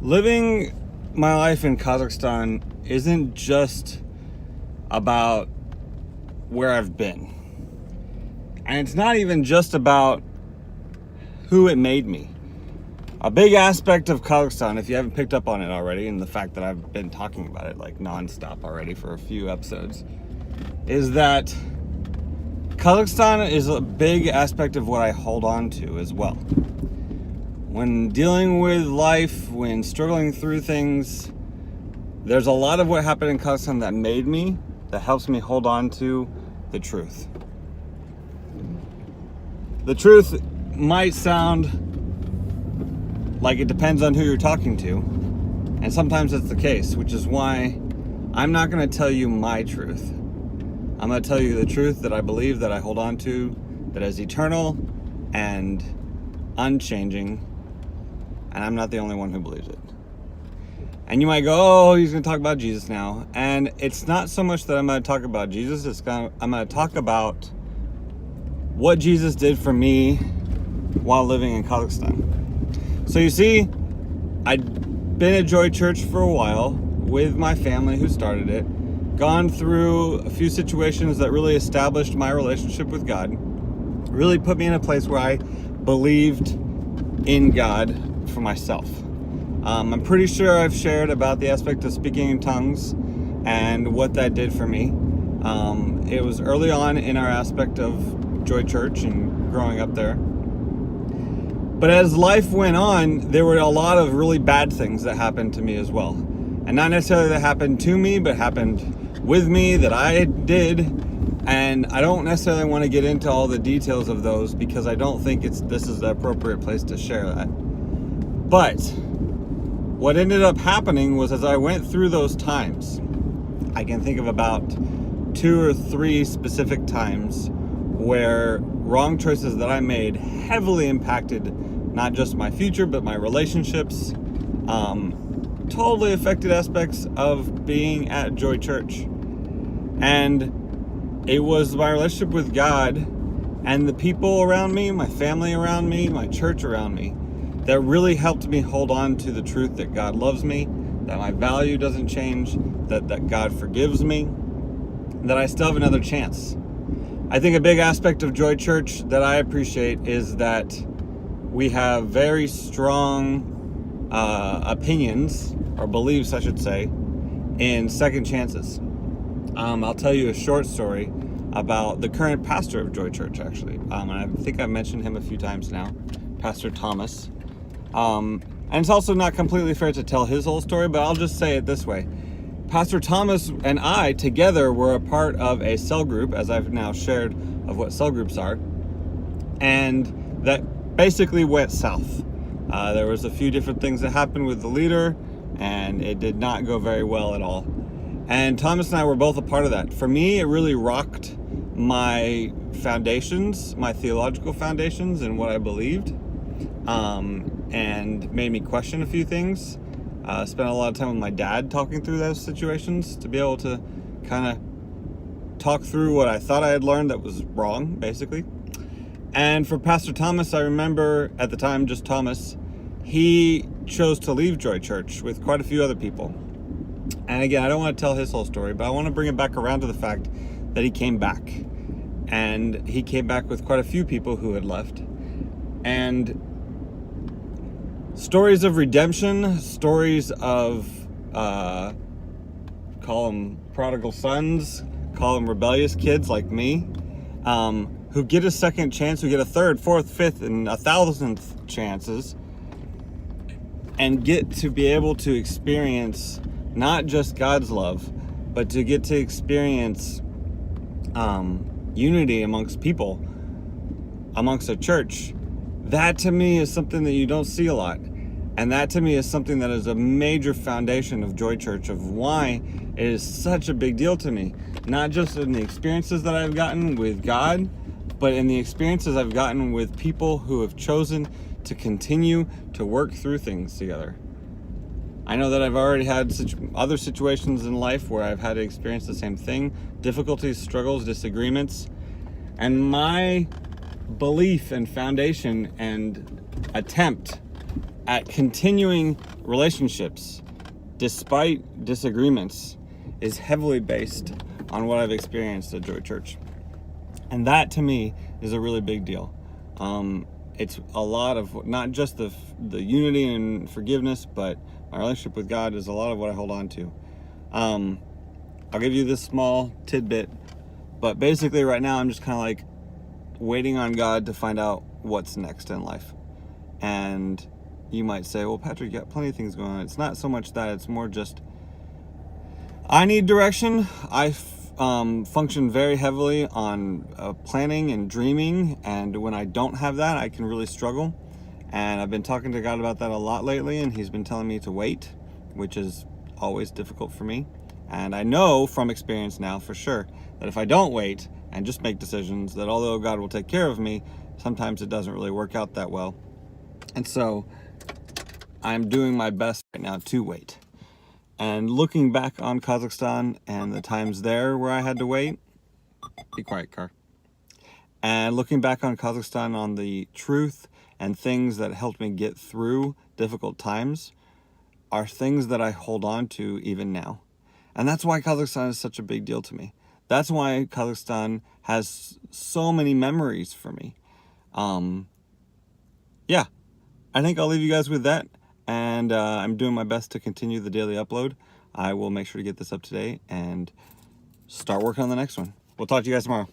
Living my life in Kazakhstan isn't just about where I've been. And it's not even just about who it made me. A big aspect of Kazakhstan, if you haven't picked up on it already, and the fact that I've been talking about it like nonstop already for a few episodes, is that Kazakhstan is a big aspect of what I hold on to as well. When dealing with life, when struggling through things, there's a lot of what happened in Kazakhstan that made me, that helps me hold on to the truth. The truth might sound like it depends on who you're talking to, and sometimes that's the case, which is why I'm not going to tell you my truth. I'm going to tell you the truth that I believe, that I hold on to, that is eternal and unchanging, and I'm not the only one who believes it. And you might go, oh, he's going to talk about Jesus now. And it's not so much that I'm going to talk about Jesus, I'm going to talk about what Jesus did for me while living in Kazakhstan. So you see, I'd been at Joy Church for a while with my family who started it, gone through a few situations that really established my relationship with God, really put me in a place where I believed in God for myself. I'm pretty sure I've shared about the aspect of speaking in tongues and what that did for me. It was early on in our aspect of Joy Church and growing up there. But as life went on, there were a lot of really bad things that happened to me as well. And not necessarily that happened to me, but happened with me that I did. And I don't necessarily want to get into all the details of those because I don't think this is the appropriate place to share that. But what ended up happening was, as I went through those times, I can think of about 2 or 3 specific times where wrong choices that I made heavily impacted not just my future, but my relationships, totally affected aspects of being at Joy Church. And it was my relationship with God and the people around me, my family around me, my church around me, that really helped me hold on to the truth that God loves me, that my value doesn't change, that God forgives me, that I still have another chance. I think a big aspect of Joy Church that I appreciate is that we have very strong opinions, or beliefs I should say, in second chances. I'll tell you a short story about the current pastor of Joy Church, actually. And I think I've mentioned him a few times now, Pastor Thomas. And it's also not completely fair to tell his whole story, but I'll just say it this way. Pastor Thomas and I together were a part of a cell group, as I've now shared of what cell groups are, and that basically went south. There was a few different things that happened with the leader, and it did not go very well at all. And Thomas and I were both a part of that. For me, it really rocked my foundations, my theological foundations and what I believed, and made me question a few things. Spent a lot of time with my dad talking through those situations to be able to kind of talk through what I thought I had learned that was wrong, basically. And for Pastor Thomas, I remember at the time, just Thomas, he chose to leave Joy Church with quite a few other people. And again, I don't want to tell his whole story, but I want to bring it back around to the fact that he came back. And he came back with quite a few people who had left. And stories of redemption, stories of, call them prodigal sons, call them rebellious kids like me, who get a second chance, who get a third, fourth, fifth, and 1,000th chances, and get to be able to experience not just God's love, but to get to experience unity amongst people, amongst a church. That to me is something that you don't see a lot. And that to me is something that is a major foundation of Joy Church, of why it is such a big deal to me. Not just in the experiences that I've gotten with God, but in the experiences I've gotten with people who have chosen to continue to work through things together. I know that I've already had other situations in life where I've had to experience the same thing, difficulties, struggles, disagreements, and my belief and foundation and attempt at continuing relationships, despite disagreements, is heavily based on what I've experienced at Joy Church. And that to me is a really big deal. It's a lot of not just the unity and forgiveness, but my relationship with God is a lot of what I hold on to. I'll give you this small tidbit, but basically right now I'm just kind of like waiting on God to find out what's next in life. And you might say, well, Patrick, you got plenty of things going on. It's not so much that, it's more just I need direction. I function very heavily on planning and dreaming, and when I don't have that, I can really struggle. And I've been talking to God about that a lot lately, and he's been telling me to wait, which is always difficult for me. And I know from experience now for sure that if I don't wait and just make decisions, that although God will take care of me, sometimes it doesn't really work out that well. And so I'm doing my best right now to wait. And looking back on Kazakhstan and the times there where I had to wait, be quiet, car. And looking back on Kazakhstan, on the truth and things that helped me get through difficult times, are things that I hold on to even now. And that's why Kazakhstan is such a big deal to me. That's why Kazakhstan has so many memories for me. Yeah, I think I'll leave you guys with that. And I'm doing my best to continue the daily upload. I will make sure to get this up today and start working on the next one. We'll talk to you guys tomorrow.